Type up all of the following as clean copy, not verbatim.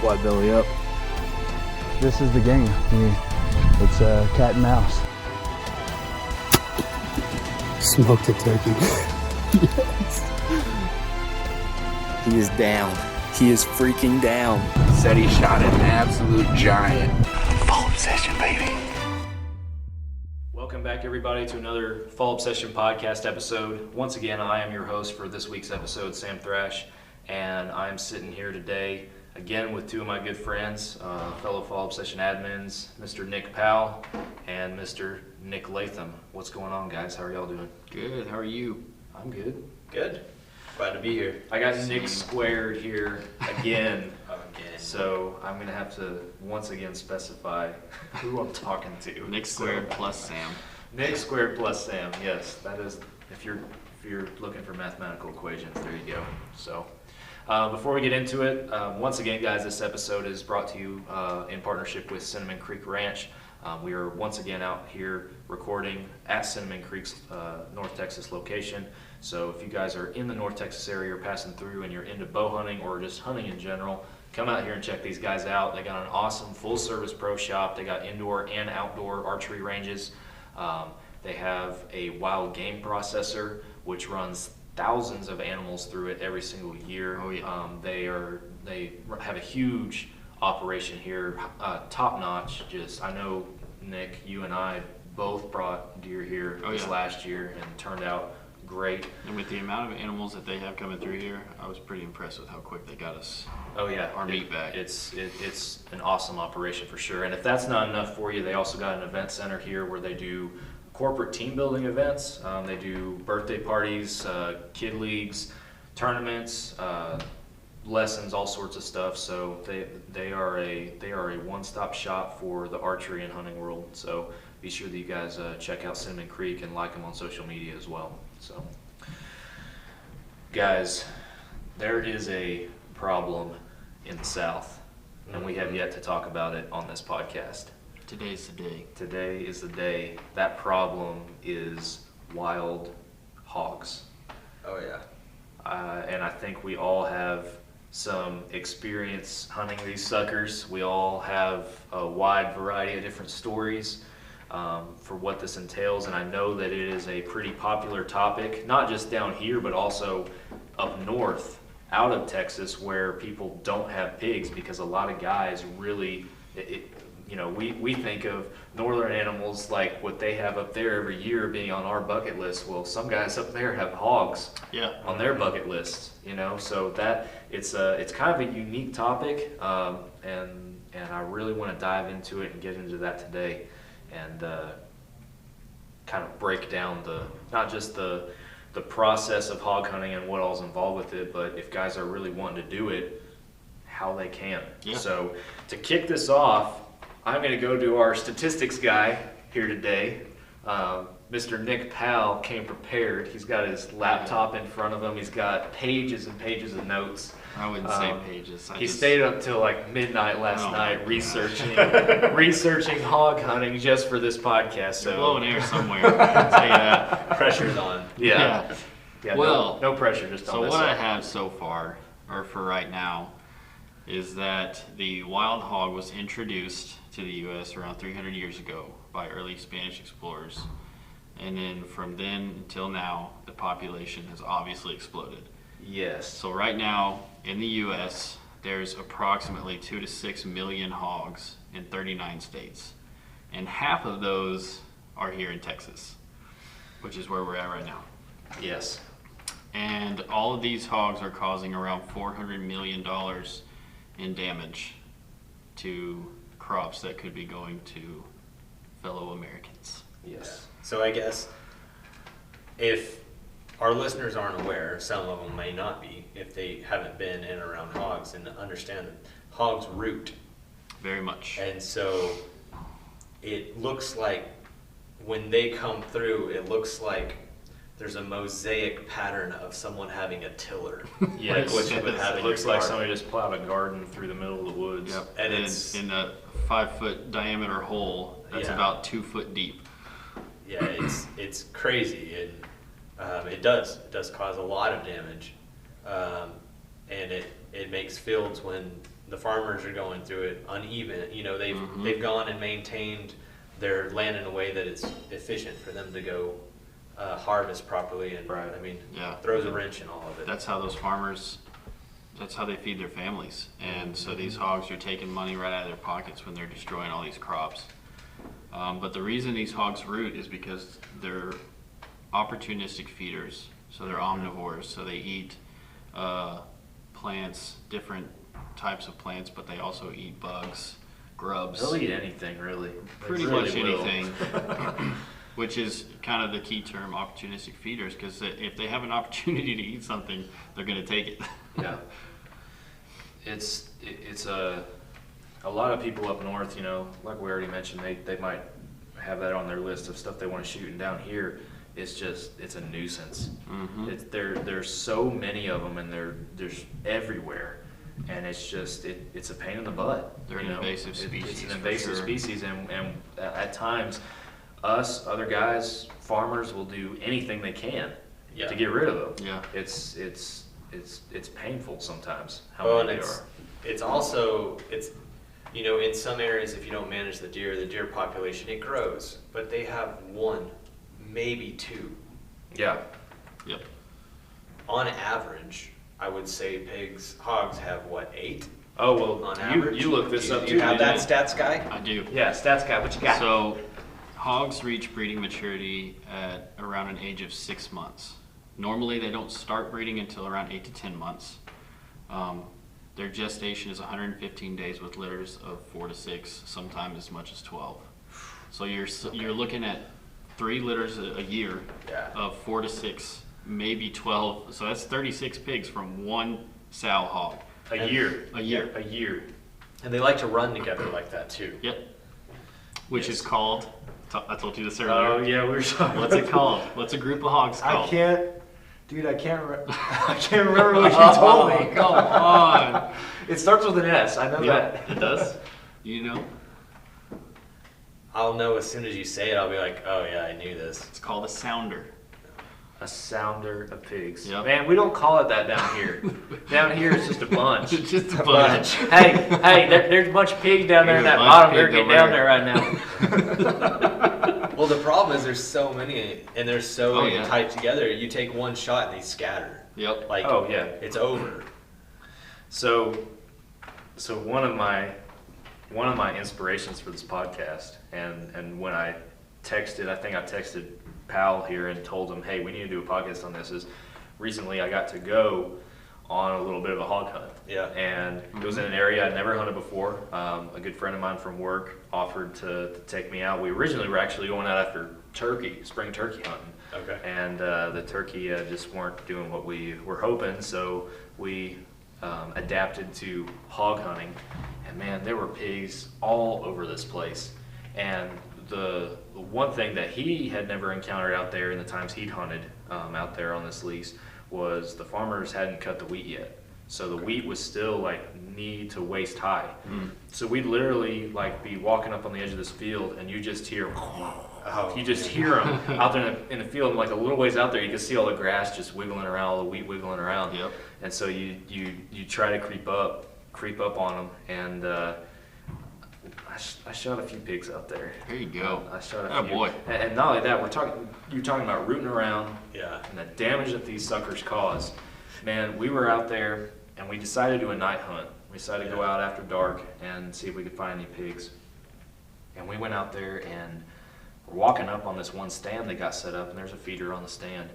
Why belly up? This is the game. It's cat and mouse. Smoked a turkey. Yes. He is down. He is freaking down. Said he shot an absolute giant. Fall obsession, baby. Welcome back, everybody, to another Fall Obsession podcast episode. Once again, I am your host for this week's episode, Sam Thrash, and I'm sitting here today again with two of my good friends, fellow Fall Obsession admins, Mr. Nick Powell and Mr. Nick Latham. What's going on, guys? How are y'all doing? Good. How are you? I'm good. Good. Glad to be here. I got Nick squared here again. Again. So I'm going to have to once again specify who I'm talking to. Nick squared plus Sam. Nick squared plus Sam, yes. That is, if you're looking for mathematical equations, there you go. So before we get into it, once again, guys, this episode is brought to you in partnership with Cinnamon Creek Ranch. We are once again out here recording at Cinnamon Creek's North Texas location. So if you guys are in the North Texas area or passing through and you're into bow hunting or just hunting in general, come out here and check these guys out. They got an awesome full-service pro shop. They got indoor and outdoor archery ranges. They have a wild game processor, which runs thousands of animals through it every single year. Oh, yeah. They have a huge operation here, top notch. I know, Nick, you and I both brought deer here last year and turned out great. And with the amount of animals that they have coming through here, I was pretty impressed with how quick they got us. Oh yeah, our meat back. It's an awesome operation for sure. And if that's not enough for you, they also got an event center here where they do corporate team building events. They do birthday parties, kid leagues, tournaments, lessons, all sorts of stuff. So they are a one-stop shop for the archery and hunting world. So be sure that you guys check out Cinnamon Creek and like them on social media as well. So, guys, there is a problem in the South, and we have yet to talk about it on this podcast. Today's the day. Today is the day. That problem is wild hogs. Oh yeah. And I think we all have some experience hunting these suckers. We all have a wide variety of different stories for what this entails, and I know that it is a pretty popular topic, not just down here, but also up north, out of Texas, where people don't have pigs, because a lot of guys really, we think of northern animals like what they have up there every year being on our bucket list. Well, some guys up there have hogs on their bucket list, so that it's kind of a unique topic, and I really want to dive into it and get into that today, and kind of break down not just the process of hog hunting and what all's involved with it, but if guys are really wanting to do it, how they can. Yeah. So to kick this off, I'm going to go to our statistics guy here today. Mr. Nick Powell came prepared. He's got his laptop in front of him. He's got pages and pages of notes. I wouldn't say pages. He stayed up till like midnight last night researching hog hunting just for this podcast. So you're blowing air somewhere. I'll tell you that. Pressure's on. Yeah. Well, no pressure. Just so what I have so far, or for right now, is that the wild hog was introduced to the U.S. around 300 years ago by early Spanish explorers. And then from then until now, the population has obviously exploded. Yes. So right now in the U.S., there's approximately 2 to 6 million hogs in 39 states. And half of those are here in Texas, which is where we're at right now. Yes. And all of these hogs are causing around $400 million in damage to crops that could be going to fellow Americans. Yes. So I guess if our listeners aren't aware, some of them may not be, if they haven't been in and around hogs and understand that hogs root. Very much. And so it looks like when they come through, it looks like there's a mosaic pattern of someone having a tiller. Yes. Like what you would have It in looks your like garden. somebody just plowed a garden through the middle of the woods. Yep. And And it's in a 5-foot diameter hole that's about 2 foot deep. Yeah, it's crazy, and it does cause a lot of damage, and it makes fields when the farmers are going through it uneven. You know, Mm-hmm. they've gone and maintained their land in a way that it's efficient for them to go harvest properly, and Right. I mean, Yeah. throws a wrench in all of it. That's how those farmers, that's how they feed their families. And so these hogs are taking money right out of their pockets when they're destroying all these crops. But the reason these hogs root is because they're opportunistic feeders. So they're omnivores. So they eat plants, different types of plants, but they also eat bugs, grubs. They'll eat anything, really. Pretty They much really will. anything. Which is kind of the key term, opportunistic feeders, because if they have an opportunity to eat something, they're going to take it. Yeah. It's a lot of people up north, you know, like we already mentioned, they might have that on their list of stuff they want to shoot, and down here it's a nuisance. Mm-hmm. There's so many of them, and there's everywhere, and it's a pain in the butt. They're you an know? invasive It's species, an for invasive sure. species, and at times us other guys, farmers, will do anything they can Yeah. to get rid of them. Yeah. It's painful sometimes how Well, and many there it's are. it's also you know, in some areas, if you don't manage the deer population, it grows, but they have one, maybe two. Yeah. Yep. On average, I would say hogs have what, 8 Oh, well, on average? you look this Do up you too. have that didn't stats guy? I do. you? Yeah, stats guy, what you got? So, hogs reach breeding maturity at around an age of 6 months. Normally, they don't start breeding until around 8 to 10 months. Their gestation is 115 days with litters of 4 to 6, sometimes as much as 12. So you're looking at 3 litters a year Yeah. of 4 to 6, maybe 12. So that's 36 pigs from one sow hog. A year. A year. A year. And they like to run together like that too. Yep. Which is called, I told you this Oh, earlier. yeah, we were talking. What's it called? What's a group of hogs called? I can't remember what you told me. Come on. It starts with an S, I know Yep, that. it does. You know, I'll know as soon as you say it, I'll be like, oh yeah, I knew this. it's called a sounder. A sounder of pigs. Yep. Man, we don't call it that down here. Down here it's just a bunch. It's just a bunch. hey, there's a bunch of pigs down there in There's that a bunch of bottom. They're pigs getting over down there. there right now. Well, the problem is there's so many, and they're so Oh, yeah. tight together. You take one shot and they scatter. Yep. Like, Oh, yeah. it's over. So one of my inspirations for this podcast, and when I texted Pal here and told him, hey, we need to do a podcast on this, is recently I got to go on a little bit of a hog hunt. Yeah. And it was in an area I'd never hunted before. A good friend of mine from work offered to take me out. We originally were actually going out after spring turkey hunting. Okay. And the turkey just weren't doing what we were hoping, so we adapted to hog hunting. And man, there were pigs all over this place. And the one thing that he had never encountered out there in the times he'd hunted out there on this lease was the farmers hadn't cut the wheat yet. So the wheat was still like knee to waist high. So we'd literally like be walking up on the edge of this field, and you just hear, you just hear them out there in the field, and like a little ways out there, you can see all the grass just wiggling around, all the wheat wiggling around. Yep. And so you try to creep up on them, and I shot a few pigs out there. There you go. I shot a Oh, few. boy. And not only that, you're talking about rooting around Yeah. and the damage that these suckers cause. Man, we were out there and we decided to do a night hunt. We decided to go out after dark and see if we could find any pigs. And we went out there and we're walking up on this one stand that got set up, and there's a feeder on the stand.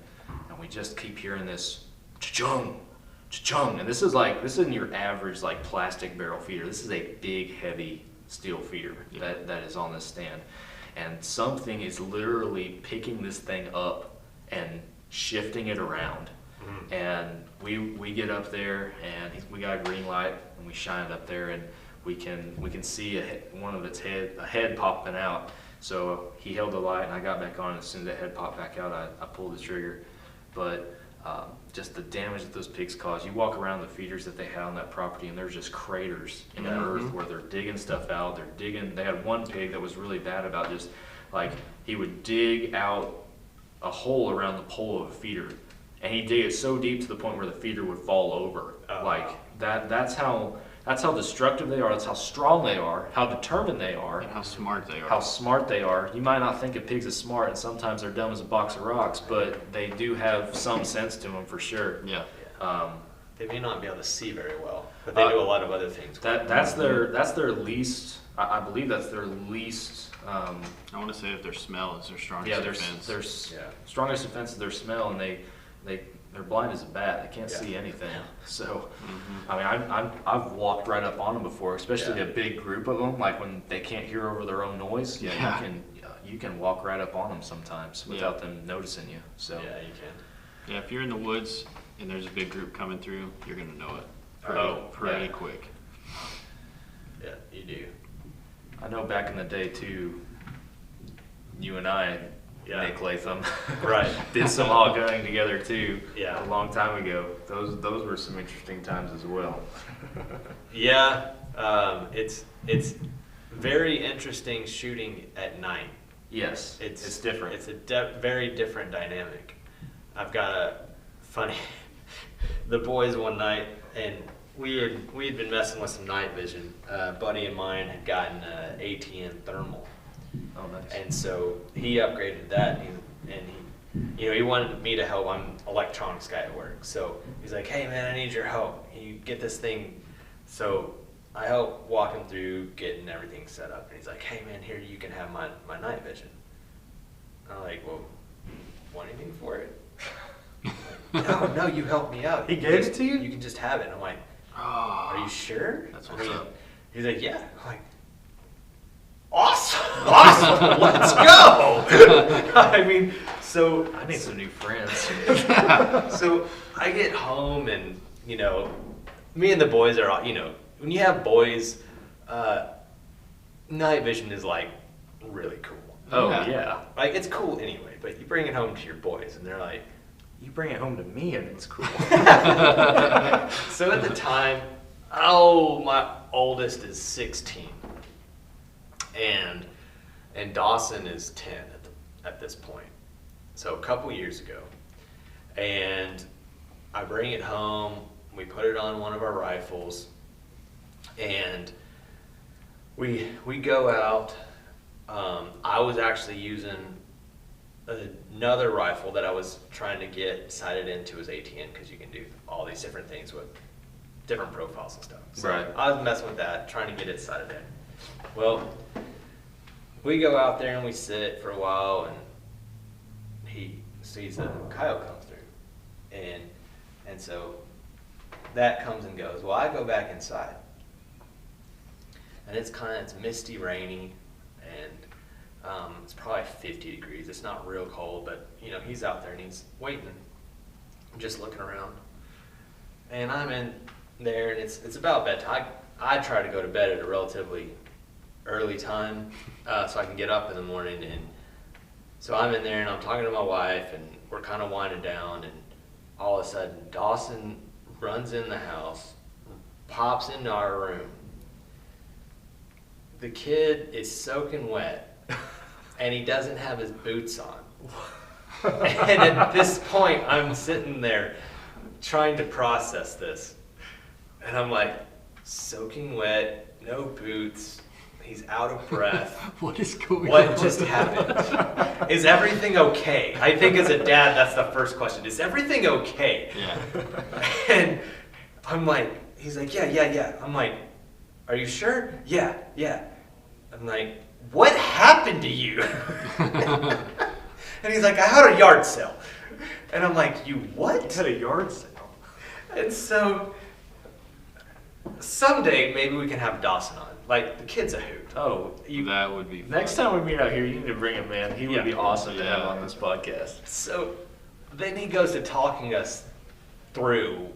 And we just keep hearing this cha-chung, cha-chung. And this isn't your average like plastic barrel feeder. This is a big, heavy steel feeder that is on this stand. And something is literally picking this thing up and shifting it around. And we get up there, and we got a green light, and we shine it up there, and we can see a head popping out. So he held the light, and I got back on, and as soon as that head popped back out, I pulled the trigger. But just the damage that those pigs cause. You walk around the feeders that they had on that property, and there's just craters in the earth where they're digging stuff out. They had one pig that was really bad about just like he would dig out a hole around the pole of a feeder, and he'd dig it so deep to the point where the feeder would fall over. Like that's how That's how destructive they are. That's how strong they are, how determined they are, And how smart they are. how smart they are. You might not think a pig's is smart, and sometimes they're dumb as a box of rocks, but they do have some sense to them for sure. Yeah. They may not be able to see very well, but they do a lot of other things. That's their least. I believe that's their least. I want to say that their smell is their strongest Yeah, defense. their strongest defense is their smell, and they're blind as a bat. They can't see anything. So, I mean, I've walked right up on them before, especially a big group of them. Like when they can't hear over their own noise. Yeah, you can walk right up on them sometimes without them noticing you. So Yeah, you can. Yeah, if you're in the woods and there's a big group coming through, you're gonna know it pretty quick. Yeah, you do. I know back in the day too, you and I, Nick Latham, Right. did some hog hunting together too. Yeah. A long time ago. Those were some interesting times as well. Yeah, it's very interesting shooting at night. Yes, it's different. It's a very different dynamic. I've got a funny. The boys one night, and we had been messing with some night vision. A buddy of mine had gotten an ATN thermal. Oh, nice. And so he upgraded that, and he wanted me to help. I'm an electronics guy at work, so he's like, "Hey man, I need your help. You get this thing." So I help walk him through getting everything set up, and he's like, "Hey man, here you can have my night vision." I'm like, "Well, want anything for it?" No, you help me out. He gave it to you? You can just have it. I'm like, "Are you sure?" That's what's up. He's like, "Yeah." I'm like, awesome, let's go. I mean, so I need some new friends. so I get home, and me and the boys are all, when you have boys, night vision is like really cool. Oh yeah. Like it's cool anyway, but you bring it home to your boys, and they're like, You bring it home to me, and it's cool. so at the time, my oldest is 16. And Dawson is 10 at this point. So a couple years ago. And I bring it home, we put it on one of our rifles, and we go out. I was actually using another rifle that I was trying to get sighted into as ATN, because you can do all these different things with different profiles and stuff. So Right. I was messing with that, trying to get it sighted in. Well, we go out there and we sit for a while, and he sees a coyote come through, and so that comes and goes. Well, I go back inside, and it's misty, rainy, and it's probably 50 degrees. It's not real cold, but he's out there and he's waiting, just looking around, and I'm in there, and it's about bedtime. I try to go to bed at a relatively early time, so I can get up in the morning. And so I'm in there and I'm talking to my wife, and we're kind of winding down, and all of a sudden Dawson runs in the house, pops into our room. The kid is soaking wet, and he doesn't have his boots on. And at this point, I'm sitting there trying to process this, and I'm like, soaking wet, no boots, he's out of breath. What is going on? What just happened? Is everything okay? I think as a dad, that's the first question. Is everything okay? Yeah. And I'm like, he's like, yeah. I'm like, are you sure? Yeah. I'm like, what happened to you? And he's like, I had a yard sale. And I'm like, you what? At a yard sale. And so someday maybe we can have Dawson on. Like, the kid's a hoot. Oh, That would be fun. next time we meet out here, you need to bring him, man. He would be awesome to have Yeah. on this podcast. So then he goes to talking us through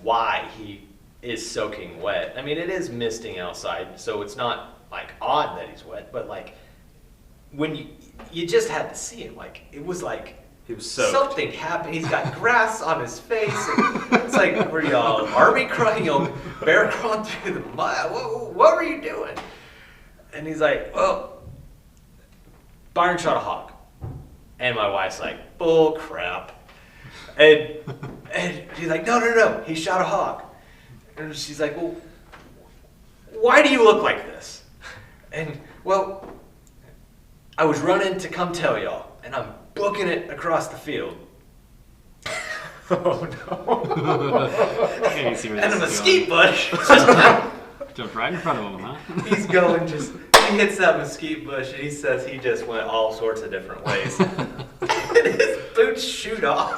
why he is soaking wet. I mean, it is misting outside, so it's not like odd that he's wet, but like when you just had to see him, like it was like He was soaked. something happened. He's got grass on his face. And it's like, were y'all army crawling, bear crawling through the mud? What were you doing? And he's like, well, Byron shot a hog. And my wife's like, bull crap. And he's like, no, he shot a hog. And she's like, well, why do you look like this? And, well, I was running to come tell y'all, and I'm booking it across the field. Oh no. Okay, you see where And a this is mesquite bush. going. Jumped right in front of him, huh? He's going just, he hits that mesquite bush, and he says he just went all sorts of different ways. And his boots shoot off.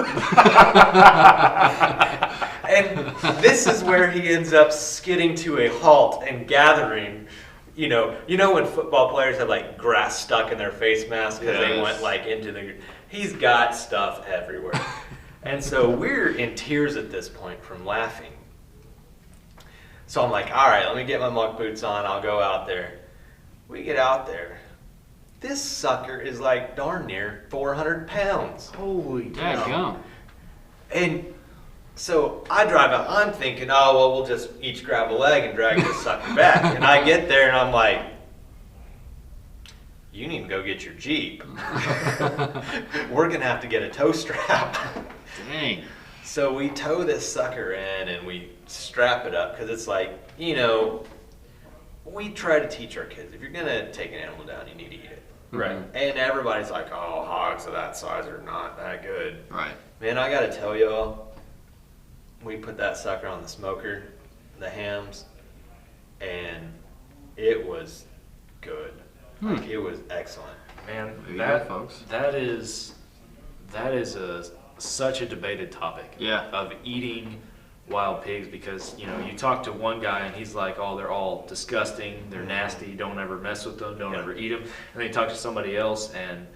And this is where he ends up skidding to a halt and gathering. You know when football players have like grass stuck in their face mask because they Yes. went like into the. He's got stuff everywhere, and so we're in tears at this point from laughing. So I'm like, all right, let me get my muck boots on. I'll go out there. We get out there. This sucker is like darn near 400 pounds. Holy Dadgum. And so I drive out. I'm thinking, oh, well, we'll just each grab a leg and drag this sucker back. And I get there and I'm like, you need to go get your Jeep. We're going to have to get a tow strap. Dang. So we tow this sucker in and we strap it up because it's like, we try to teach our kids, if you're going to take an animal down, you need to eat it. Right. And everybody's like, oh, hogs of that size are not that good. Right. Man, I got to tell y'all, we put that sucker on the smoker, the hams, and it was good. Like, it was excellent. Man, There you go, folks. that is such a debated topic. Yeah. Of eating wild pigs, because you talk to one guy and he's like, oh, they're all disgusting, they're nasty, don't ever mess with them, don't ever eat them. And then you talk to somebody else and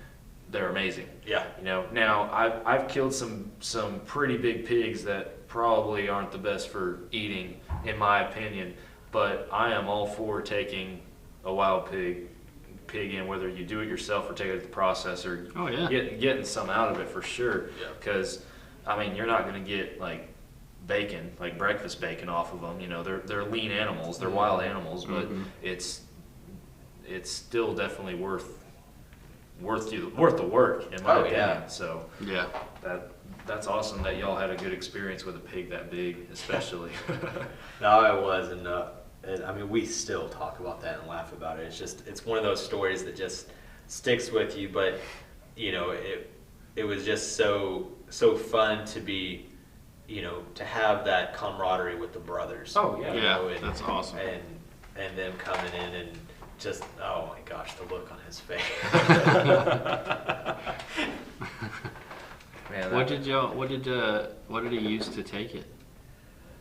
they're amazing. Yeah. Now I've killed some pretty big pigs that probably aren't the best for eating, in my opinion. But I am all for taking a wild pig in, whether you do it yourself or take it at the processor. Oh, yeah. Getting some out of it for sure. Yeah. Because you're not going to get like bacon, like breakfast bacon off of them. They're lean animals, they're wild animals, but it's still definitely worth the work, in my opinion. Yeah. So Yeah. that's awesome that y'all had a good experience with a pig that big, especially. No, it was, and we still talk about that and laugh about it. It's one of those stories that just sticks with you. But it was just so fun to be, to have that camaraderie with the brothers. Oh, yeah. Yeah, that's awesome. And them coming in and just, oh my gosh, the look on his face. Man, What did he use to take it?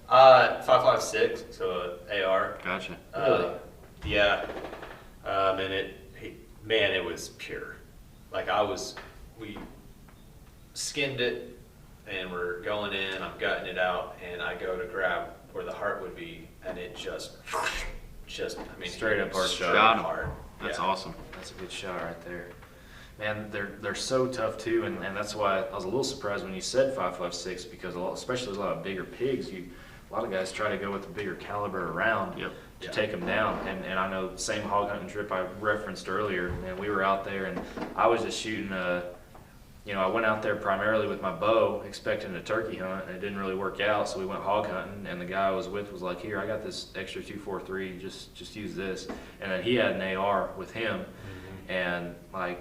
5.56, so AR. Gotcha. Really? Yeah. And it was pure. Like we skinned it and we're going in, I'm gutting it out, and I go to grab where the heart would be, and it just Straight up heart shot. Got him. Heart. That's Yeah. awesome. That's a good shot right there. Man, they're so tough too, and that's why I was a little surprised when you said 5.56, because especially a lot of bigger pigs, a lot of guys try to go with a bigger caliber around Yep. to Yeah. take them down. And I know the same hog hunting trip I referenced earlier, man, we were out there and I was just shooting I went out there primarily with my bow, expecting a turkey hunt, and it didn't really work out, so we went hog hunting, and the guy I was with was like, here, I got this extra 243, just use this. And then he had an AR with him, and like,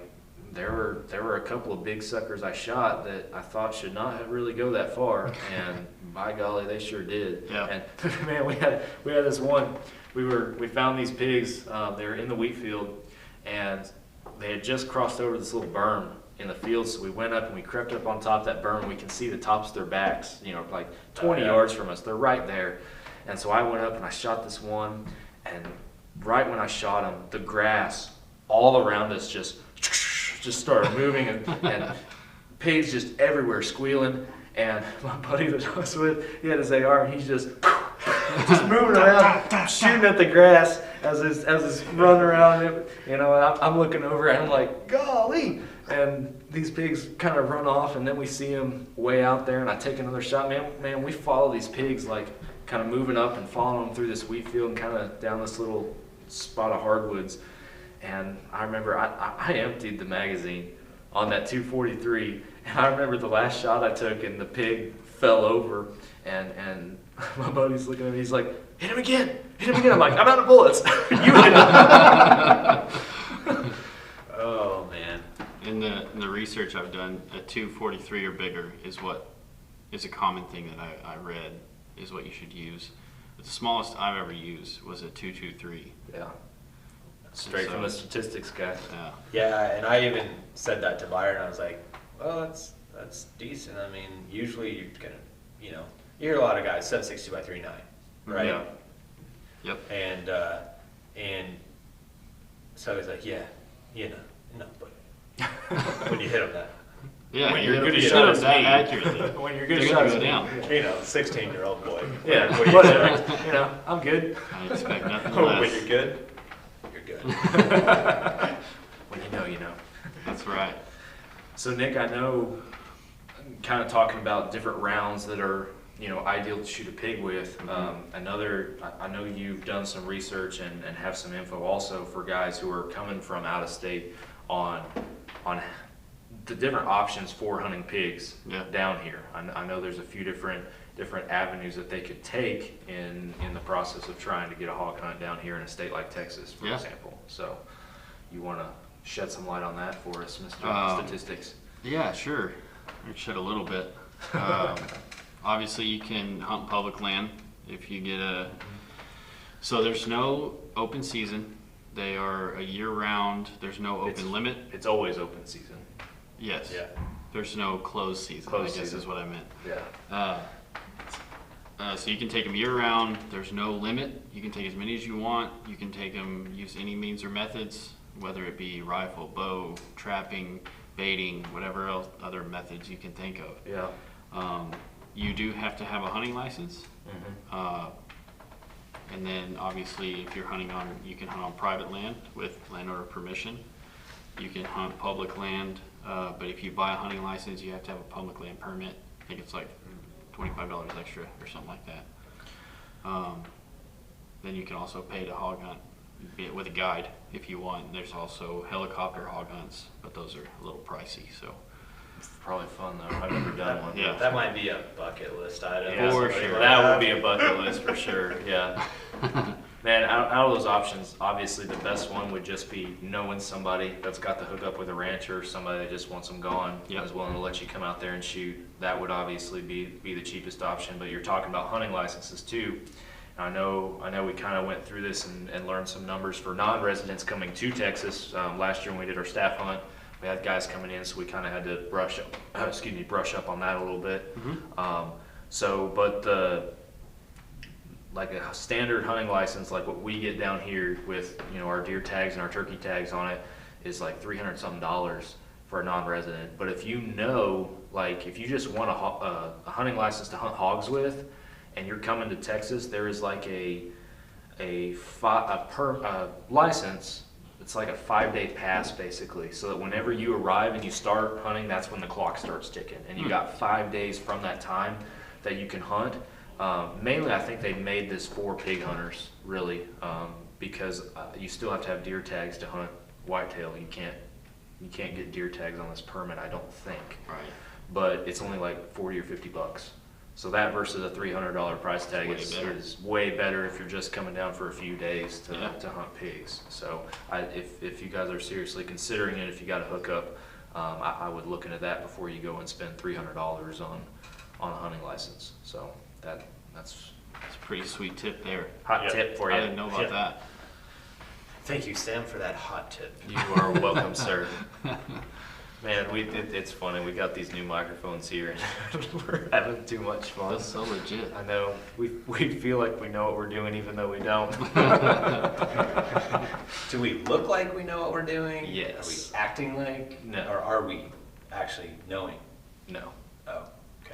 there were a couple of big suckers I shot that I thought should not have really go that far, and by golly, they sure did. Yeah. And man, we had this one. We found these pigs. They were in the wheat field, and they had just crossed over this little berm in the field. So we went up and we crept up on top of that berm, and we can see the tops of their backs. Like 20 yards from us. They're right there. And so I went up and I shot this one, and right when I shot him, the grass all around us just started moving, and pigs just everywhere squealing. And my buddy that I was with, he had his AR, and he's just moving around, shooting at the grass as he's running around. And I'm looking over and I'm like, golly. And these pigs kind of run off, and then we see them way out there, and I take another shot. Man, we follow these pigs, like kind of moving up and following them through this wheat field and kind of down this little spot of hardwoods. And I remember I emptied the magazine on that 243, and I remember the last shot I took, and the pig fell over, And my buddy's looking at me, he's like, hit him again. I'm like, I'm out of bullets. You hit him. Oh man. In the research I've done, a 243 or bigger is a common thing that I read is what you should use. But the smallest I've ever used was a 223. Yeah. Straight from the statistics guy. Yeah. Yeah, and I even said that to Byron. I was like, well, that's decent. I mean, usually you're gonna, you hear a lot of guys 760 by 39, right? Yeah. Yep. And so he's like, yeah, but when you hit them that, Yeah, When you're you're good good at shot shooting as that me. accurately. When you're good They're shots, gonna go down. 16-year-old boy. Yeah, What do you whatever. I'm good. I expect nothing When less. you're good, you're good. When you know. That's right. So Nick, I know, kind of talking about different rounds that are, ideal to shoot a pig with. I know you've done some research and have some info also for guys who are coming from out of state on the different options for hunting pigs down here. I know there's a few different avenues that they could take in the process of trying to get a hog hunt down here in a state like Texas, for example. So you want to shed some light on that for us, Mr. Statistics? Yeah, sure. I can shed a little bit. Obviously, you can hunt public land if you get a. So there's no open season. They are a year-round. There's no open limit. It's always open season. Yes. Yeah. There's no closed season. Closed I guess season. is what I meant. Yeah. So you can take them year-round. There's no limit. You can take as many as you want. You can take them, use any means or methods, whether it be rifle, bow, trapping, baiting, whatever else other methods you can think of. Yeah. You do have to have a hunting license. Mm-hmm. And then obviously if you're hunting on, you can hunt on private land with landowner permission. You can hunt public land, but if you buy a hunting license, you have to have a public land permit. I think it's like $25 extra or something like that. Then you can also pay to hog hunt with a guide if you want. There's also helicopter hog hunts, but those are a little pricey. So Probably fun though. I've never done one. Yeah. That might be a bucket list item. Yeah, For Somebody sure. might That have. would be a bucket list for sure. Yeah. Man, out of those options, obviously the best one would just be knowing somebody that's got the hookup with a rancher, somebody that just wants them gone, Yep. is willing to let you come out there and shoot. That would obviously be the cheapest option. But you're talking about hunting licenses too. And I know we kind of went through this and learned some numbers for non-residents coming to Texas. Last year when we did our staff hunt, we had guys coming in, so we kind of had to brush up on that a little bit. But like a standard hunting license, like what we get down here with our deer tags and our turkey tags on it, is like $300 something for a non-resident. But if if you just want a hunting license to hunt hogs with, and you're coming to Texas, there is like a license. It's like a 5-day pass basically, so that whenever you arrive and you start hunting, that's when the clock starts ticking, and you got 5 days from that time that you can hunt. Mainly, I think they made this for pig hunters, really, because you still have to have deer tags to hunt whitetail. You can't get deer tags on this permit, I don't think. right. But it's only like $40 or $50. So that versus a $300 price tag is way better if you're just coming down for a few days to hunt pigs. So if you guys are seriously considering it, if you got a hookup, I would look into that before you go and spend $300 on a hunting license. So that's It's a pretty sweet tip there. hot tip for you. I didn't know about that. Thank you, Sam, for that hot tip. You are welcome, sir. Man, it's funny. We got these new microphones here, and we're having too much fun. That's so legit. I know. We feel like we know what we're doing, even though we don't. Do we look like we know what we're doing? Yes. Are we acting like? No. Or are we actually knowing? No, Oh,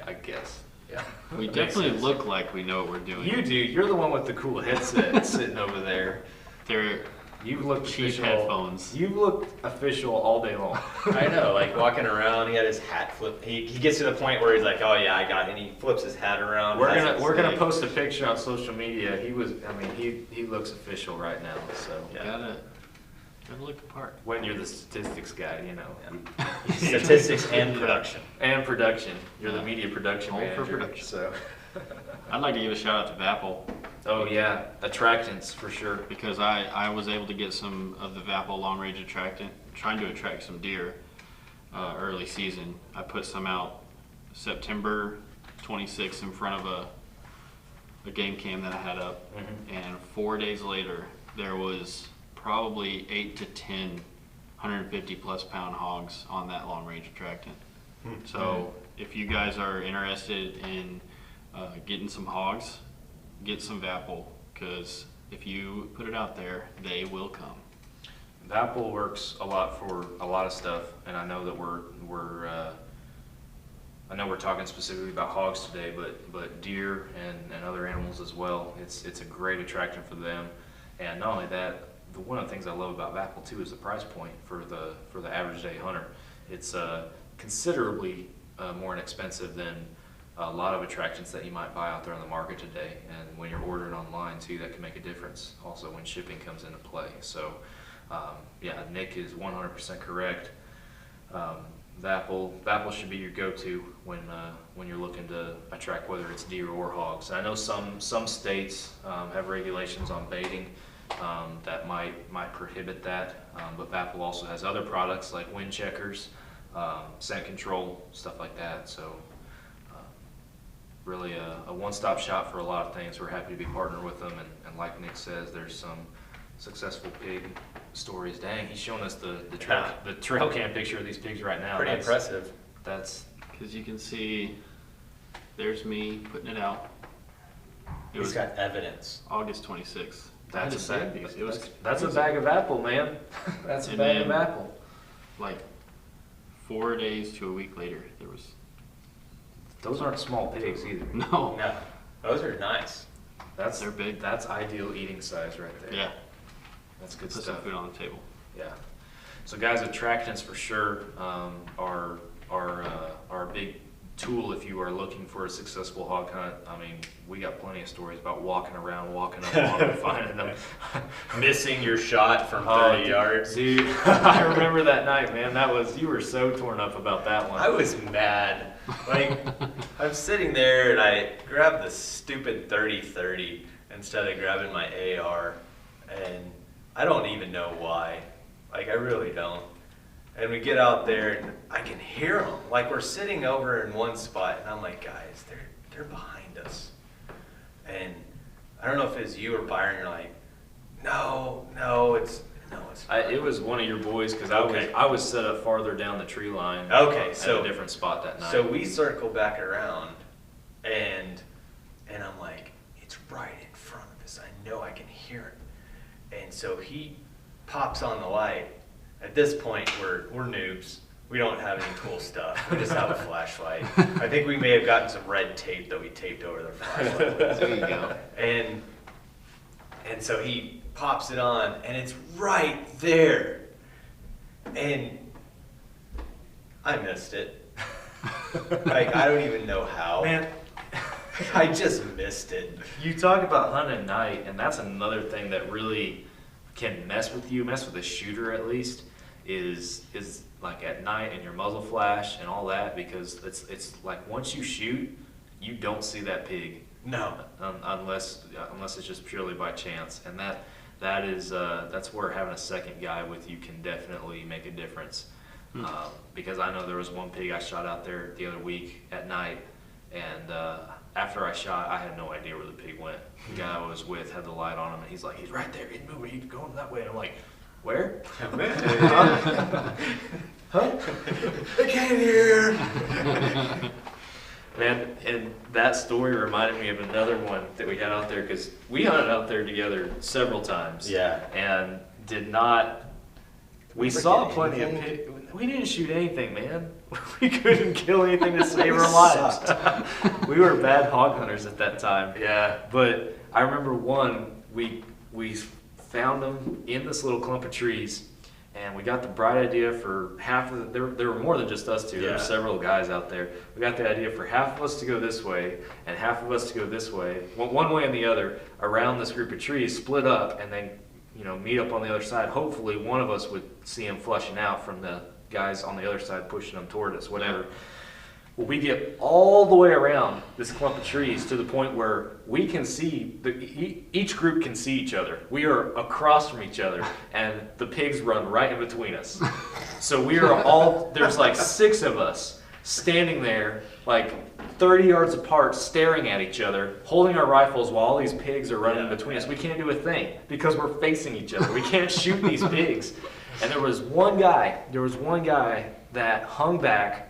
I okay. guess. Yeah. We Makes definitely sense. look like we know what we're doing. You do. You're the one with the cool headset sitting over there. They're You look cheap official. headphones. You look official all day long. I know, like walking around, he had his hat flip. He gets to the point where he's like, "Oh yeah, I got it." And he flips his hat around. We're has gonna his, we're gonna like- post a picture on social media. He looks official right now. So gotta look the part. when you're the statistics guy, statistics and production. and production. You're the media production All for manager. production. So I'd like to give a shout out to Vapple Oh yeah, attractants for sure. because I was able to get some of the Vapple long range attractant, trying to attract some deer early season. I put some out September 26th in front of a game cam that I had up, and 4 days later there was probably 8 to 10 150 plus pound hogs on that long range attractant. So if you guys are interested in getting some hogs, get some Vapple, because if you put it out there, they will come. Vapple works a lot for a lot of stuff, and I know that I know we're talking specifically about hogs today, but deer and other animals as well. It's a great attractant for them, and not only that, one of the things I love about Vapple too is the price point for the average day hunter. It's considerably more inexpensive than a lot of attractants that you might buy out there on the market today. And when you're ordering online too, that can make a difference also when shipping comes into play. So yeah, Nick is 100% correct. Vapple should be your go-to when you're looking to attract, whether it's deer or hogs. I know some states have regulations on baiting that might prohibit that, but Vapple also has other products like wind checkers, scent control, stuff like that. So really a one-stop shop for a lot of things. We're happy to be partnered with them, and like Nick says, there's some successful pig stories. Dang, he's showing us the trail cam picture of these pigs right now. Pretty impressive. That's Because you can see, there's me putting it out. It He's was got evidence. August 26th. that's I a had to bag. save these. It was That's a bag of apple, man. That's a And bag of then- apple. like 4 days to a week later. There was Those aren't small pigs either. no. No, those are nice. They're big. That's ideal eating size right there. Yeah, That's good put some stuff. food on the table. Yeah. So guys, attractants for sure are a big tool if you are looking for a successful hog hunt. I mean, we got plenty of stories about walking around, walking up on them, finding them. Missing your shot from Oh, 30 yards. Dude, I remember that night, man. You were so torn up about that one. I was mad. Like, I'm sitting there and I grabbed the stupid 30-30 instead of grabbing my AR, and I don't even know why. Like, I really don't. And we get out there and I can hear them. Like, we're sitting over in one spot and I'm like, guys, they're behind us. And I don't know if it's you or Byron, you're like, no, it's not. It was one of your boys because Okay. I was set up farther down the tree line. Okay, at so- a different spot that night. So we circle back around, and I'm like, it's right in front of us. I know I can hear it. And so he pops on the light. At this point, we're noobs. We don't have any cool stuff. We just have a flashlight. I think we may have gotten some red tape that we taped over the flashlight. There you go. And so he pops it on, and it's right there. And I missed it. Like, I don't even know how. Man, I just missed it. you talk about hunting at night, and that's another thing that really can mess with a shooter at least, is like at night and your muzzle flash and all that, because it's like once you shoot, you don't see that pig No. unless it's just purely by chance, and that's where having a second guy with you can definitely make a difference. Because I know there was one pig I shot out there the other week at night, and after I shot, I had no idea where the pig went. The guy I was with had the light on him, and he's like, he's right there, he's moving, he's going that way. And I'm like, where? Huh? I can't hear. Man, and that story reminded me of another one that we had out there, because we hunted out there together several times. Yeah. And did not. We ever saw get plenty of anything? pig. We didn't shoot anything, man. We couldn't kill anything to save We our lives. sucked. We were bad hog hunters at that time. Yeah. But I remember one, we found them in this little clump of trees, and we got the bright idea for half of there were more than just us two. There were Yeah. several guys out there. We got the idea for half of us to go this way and half of us to go this way, one way and the other, around this group of trees, split up, and then meet up on the other side. Hopefully one of us would see them flushing out from the guys on the other side pushing them toward us, whatever. Well, we get all the way around this clump of trees to the point where we can see, each group can see each other. We are across from each other, and the pigs run right in between us. So we are all, there's like 6 of us standing there, like 30 yards apart, staring at each other, holding our rifles while all these pigs are running between us. We can't do a thing because we're facing each other. We can't shoot these pigs. And there was one guy that hung back,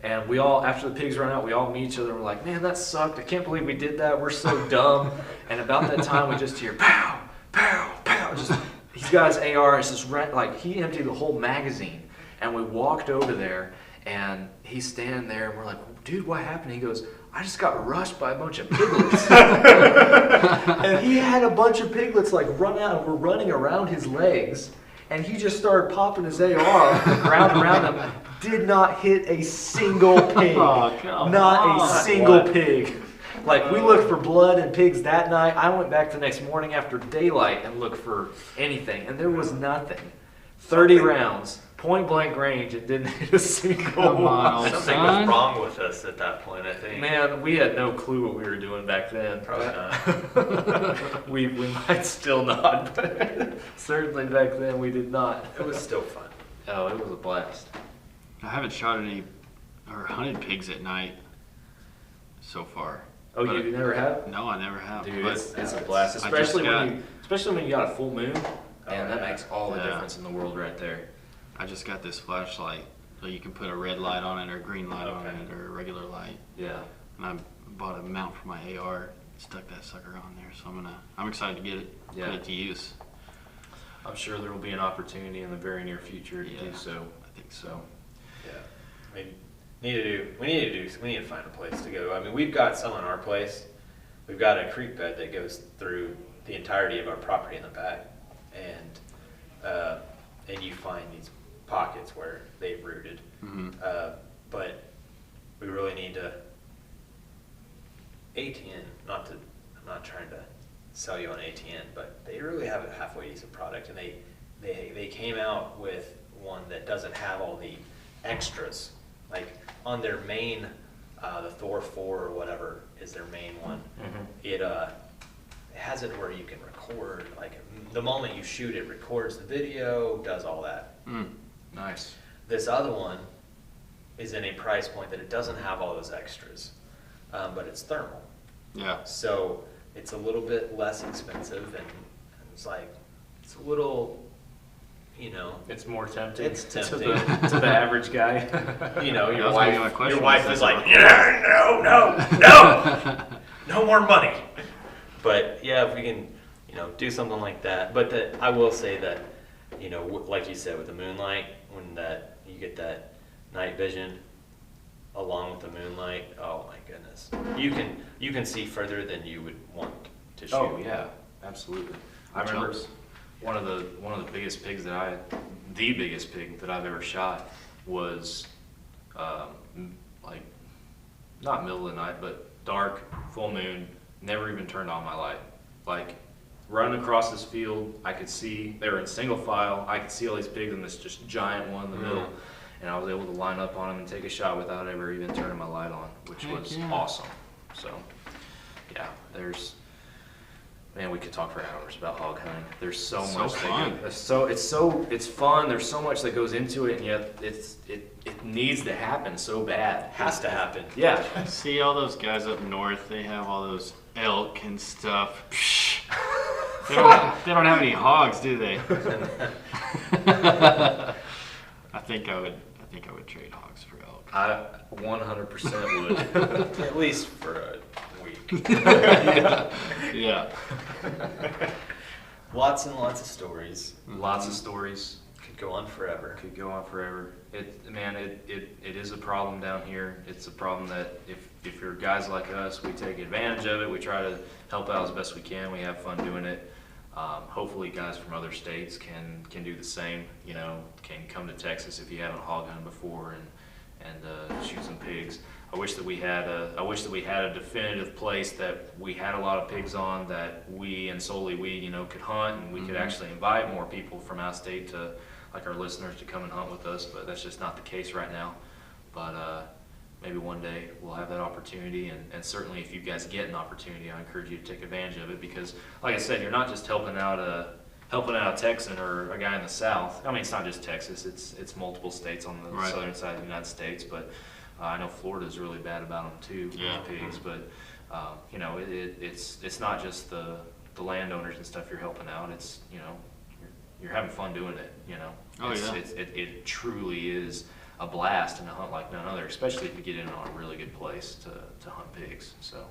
and we all, after the pigs run out, we all meet each other and we're like, man, that sucked. I can't believe we did that. We're so dumb. And about that time, we just hear pow, pow, pow. Just, he's got his AR, it's just like he emptied the whole magazine. And we walked over there, and he's standing there, and we're like, dude, what happened? He goes, I just got rushed by a bunch of piglets. And he had a bunch of piglets like run out and were running around his legs. And he just started popping his AR off the ground around him. Did not hit a single pig. Not a single pig. Like, we looked for blood and pigs that night. I went back the next morning after daylight and looked for anything, and there was nothing. 30 rounds, point blank range, it didn't hit a single one. Something was wrong with us at that point, I think. Man, we had no clue what we were doing back then. Probably not. we might still not, but certainly back then we did not. It was still fun. Oh, it was a blast. I haven't shot any or hunted pigs at night so far. Oh, But you never have? No, I never have. Dude, but it's a blast, I just especially when you got a full moon, and that yeah. makes all the Yeah. difference in the world right there. I just got this flashlight, so you can put a red light on it or a green light on Okay. it or a regular light. Yeah. And I bought a mount for my AR, stuck that sucker on there, so I'm excited to get it, Yeah. put it to use. I'm sure there will be an opportunity in the very near future to do Yeah. so. I think so. Yeah. I mean, we need to find a place to go. I mean, we've got some on our place. We've got a creek bed that goes through the entirety of our property in the back, and you find these pockets where they've rooted. Mhm. But we really need to ATN. I'm not trying to sell you on ATN, but they really have a halfway decent product, and they came out with one that doesn't have all the extras. Like on their main, the Thor 4 or whatever is their main one. Mhm. It has it where you can record, like the moment you shoot it records the video, does all that. Mm. Nice. This other one is in a price point that it doesn't have all those extras, but it's thermal. Yeah. So it's a little bit less expensive, and it's a little, It's more tempting. It's tempting. to the average guy. your That was gonna be my wife, question. your wife is like, no, no more money. But yeah, if we can, do something like that. But I will say that, like you said, with the moonlight, when you get that night vision along with the moonlight, oh my goodness, you can see further than you would want to shoot. Oh yeah, absolutely. I remember Jumps. one of the biggest pigs the biggest pig that I've ever shot was like not middle of the night, but dark, full moon, never even turned on my light. Like running across this field, I could see they were in single file. I could see all these pigs and this just giant one in the middle, and I was able to line up on them and take a shot without ever even turning my light on, which Heck was yeah. awesome. So yeah, man, we could talk for hours about hog hunting. There's so So much. fun. It's fun. There's so much that goes into it, and yet it needs to happen so bad. Has to happen. Yeah. See all those guys up north, they have all those elk and stuff. Psh. They don't have any hogs, do they? I think I would trade hogs for elk. I 100% would. At least for a week. Yeah. Lots and lots of stories. Lots of stories. Could go on forever. Could go on forever. It is a problem down here. It's a problem that if you're guys like us, we take advantage of it. We try to help out as best we can. We have fun doing it. Hopefully guys from other states can do the same, can come to Texas if you haven't hog hunted before and shoot some pigs. I wish that we had a definitive place that we had a lot of pigs on, that we and solely we, could hunt, and we could actually invite more people from out of state to, like our listeners, to come and hunt with us, but that's just not the case right now. But maybe one day we'll have that opportunity, and certainly if you guys get an opportunity, I encourage you to take advantage of it, because like I said, you're not just helping out a Texan or a guy in the South. I mean, it's not just Texas, it's multiple states on the Right. southern side of the United States, but I know Florida's really bad about them too, Yeah. with pigs, but you know, it's not just the landowners and stuff you're helping out, it's, you know, you're having fun doing it, you know. Oh, yeah. It truly is a blast and a hunt like none other, especially if you get in on a really good place to hunt pigs. So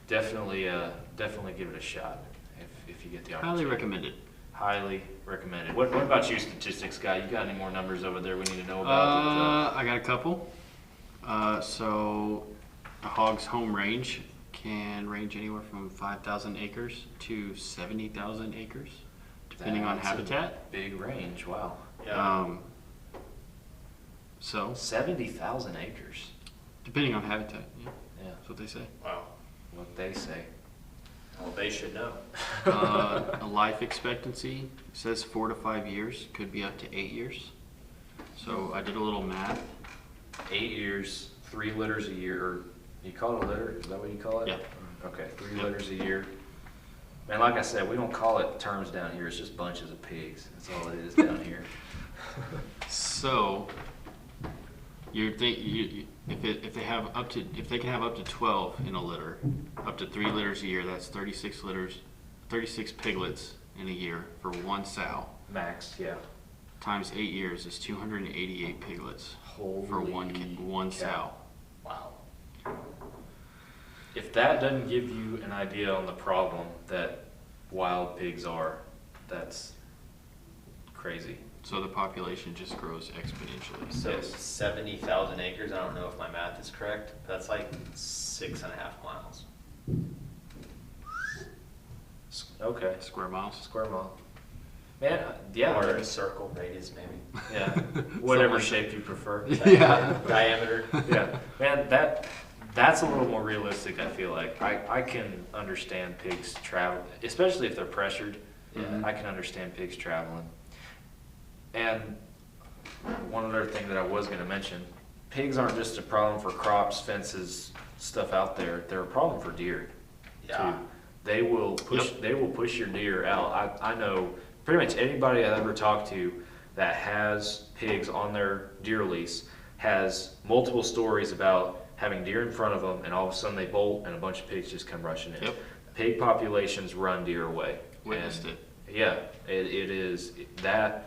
definitely give it a shot if you get the opportunity. Highly recommended. Highly recommended. What about you, statistics guy? You got any more numbers over there we need to know about? I got a couple. So a hog's home range can range anywhere from 5,000 acres to 70,000 acres, depending on That's a habitat. Big range, wow. So 70,000 acres. depending on habitat, yeah, Yeah, that's what they say. Wow. what they say. Well, they should know. A life expectancy says 4 to 5 years, could be up to 8 years. So I did a little math. 8 years, 3 litters a year, or you call it a litter? Is that what you call it? Yeah. Okay, 3 Yep. litters a year. Man, like I said, we don't call it terms down here. It's just bunches of pigs. That's all it is down here. So if they can have up to 12 in a litter, up to 3 litters a year, that's 36 litters, 36 piglets in a year for one sow. Max, yeah. Times 8 years is 288 piglets for Holy one cow. sow. Wow. If that doesn't give you an idea on the problem that wild pigs are, that's crazy. So the population just grows exponentially. So Yes. 70,000 acres, I don't know if my math is correct, but that's like 6.5 miles. Okay, Square miles. square mile. Man, yeah. Or a circle radius, maybe. Yeah, whatever Something like shape you prefer. Yeah. Diameter. Yeah, man, that's a little more realistic, I feel like. I can understand pigs travel, especially if they're pressured. Mhm. I can understand pigs traveling. And one other thing that I was gonna mention, pigs aren't just a problem for crops, fences, stuff out there. They're a problem for deer Yeah. too. They will push your deer out. I know pretty much anybody I've ever talked to that has pigs on their deer lease has multiple stories about having deer in front of them, and all of a sudden they bolt and a bunch of pigs just come rushing in. Yep. Pig populations run deer away. Witnessed And, it. Yeah, it is that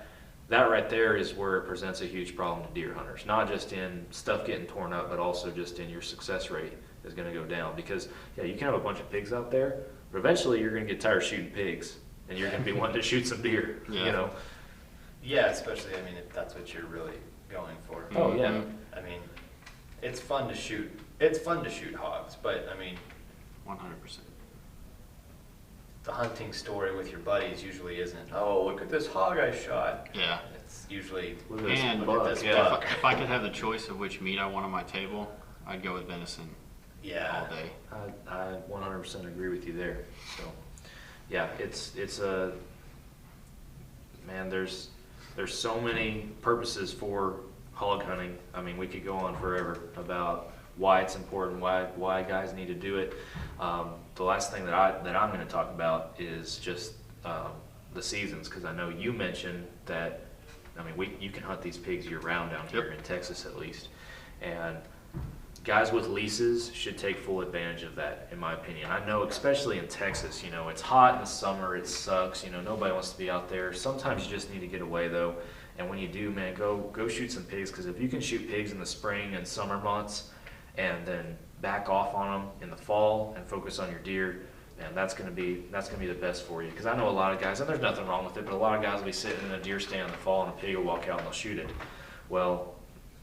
right there is where it presents a huge problem to deer hunters. Not just in stuff getting torn up, but also just in your success rate is going to go down, because yeah, you can have a bunch of pigs out there, but eventually you're going to get tired of shooting pigs, and you're going to be wanting to shoot some deer. Yeah. You know. Yeah, especially, I mean, if that's what you're really going for. Oh yeah. Mhm. I mean, it's fun to shoot. It's fun to shoot hogs, but I mean, 100%. the hunting story with your buddies usually isn't, oh, look at this hog I shot. Yeah. It's usually, Look at this And look at buck, this yeah. buck. If I could have the choice of which meat I want on my table, I'd go with venison Yeah. all day. I 100% agree with you there. So, yeah, it's a man. There's so many purposes for hog hunting. I mean, we could go on forever about why it's important, why guys need to do it. The last thing that I'm going to talk about is just the seasons, because I know you mentioned that. I mean, you can hunt these pigs year round down here Yep. in Texas at least, and guys with leases should take full advantage of that, in my opinion. I know, especially in Texas, you know, it's hot in the summer, it sucks, you know, nobody wants to be out there. Sometimes you just need to get away though, and when you do, man, go shoot some pigs, because if you can shoot pigs in the spring and summer months, and then back off on them in the fall and focus on your deer, man, that's gonna be the best for you. Because I know a lot of guys, and there's nothing wrong with it, but a lot of guys will be sitting in a deer stand in the fall, and a pig will walk out and they'll shoot it. Well,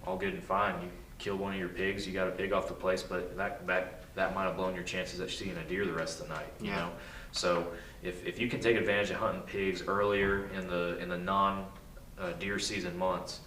all good and fine. You killed one of your pigs, you got a pig off the place, but that might have blown your chances of seeing a deer the rest of the night. You Yeah. know, so if you can take advantage of hunting pigs earlier in the non deer season months,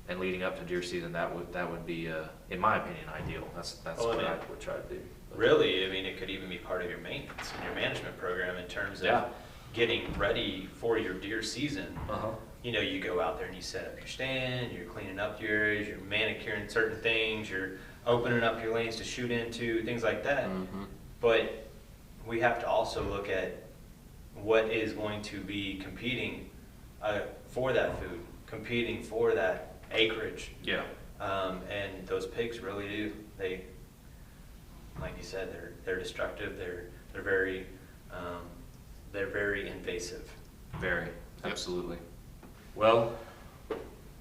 and leading up to deer season, that would be, in my opinion, ideal. That's Well, what I mean, I would try to do. really, I mean, it could even be part of your maintenance and your management program in terms of Yeah. getting ready for your deer season. Uh-huh. you go out there and you set up your stand, you're cleaning up your areas, you're manicuring certain things, you're opening up your lanes to shoot into, things like that. Mm-hmm. But we have to also look at what is going to be competing for that food, competing for that acreage. Yeah. And those pigs really do. They, like you said, they're destructive. They're very invasive. Very, absolutely. Well,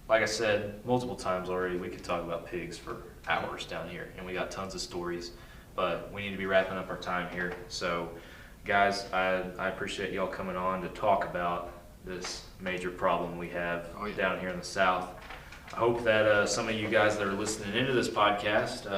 like I said multiple times already, we could talk about pigs for hours down here, and we got tons of stories, but we need to be wrapping up our time here. So, guys, I appreciate y'all coming on to talk about this major problem we have down here in the South. I hope that some of you guys that are listening into this podcast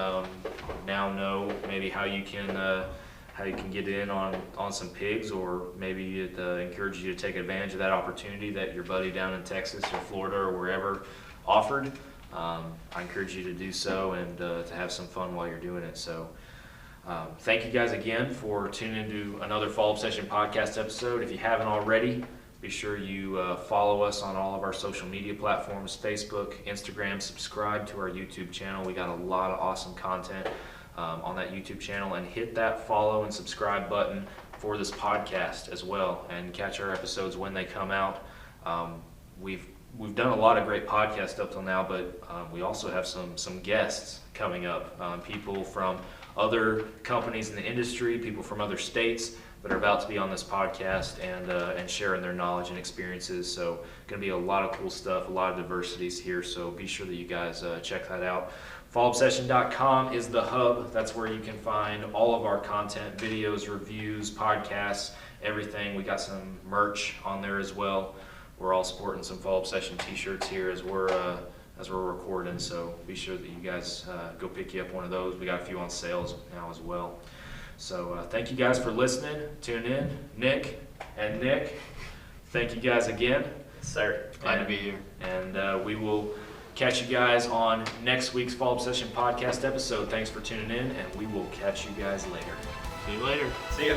now know maybe how you can get in on some pigs, or maybe it encourage you to take advantage of that opportunity that your buddy down in Texas or Florida or wherever offered. I encourage you to do so and to have some fun while you're doing it. So thank you guys again for tuning into another Fall Obsession podcast episode. If you haven't already, be sure you follow us on all of our social media platforms, Facebook, Instagram, subscribe to our YouTube channel. We got a lot of awesome content on that YouTube channel, and hit that follow and subscribe button for this podcast as well, and catch our episodes when they come out. We've done a lot of great podcasts up till now, but we also have some guests coming up, people from other companies in the industry, people from other states that are about to be on this podcast and sharing their knowledge and experiences. So going to be a lot of cool stuff, a lot of diversities here, so be sure that you guys check that out. FallObsession.com is the hub. That's where you can find all of our content, videos, reviews, podcasts, everything. We got some merch on there as well. We're all sporting some Fall Obsession t-shirts here as we're recording, so be sure that you guys go pick you up one of those. We got a few on sales now as well. So thank you guys for listening. Tune in. Nick and Nick, thank you guys again. Sir. Glad to be here. And we will catch you guys on next week's Fall Obsession podcast episode. Thanks for tuning in, and we will catch you guys later. See you later. See ya.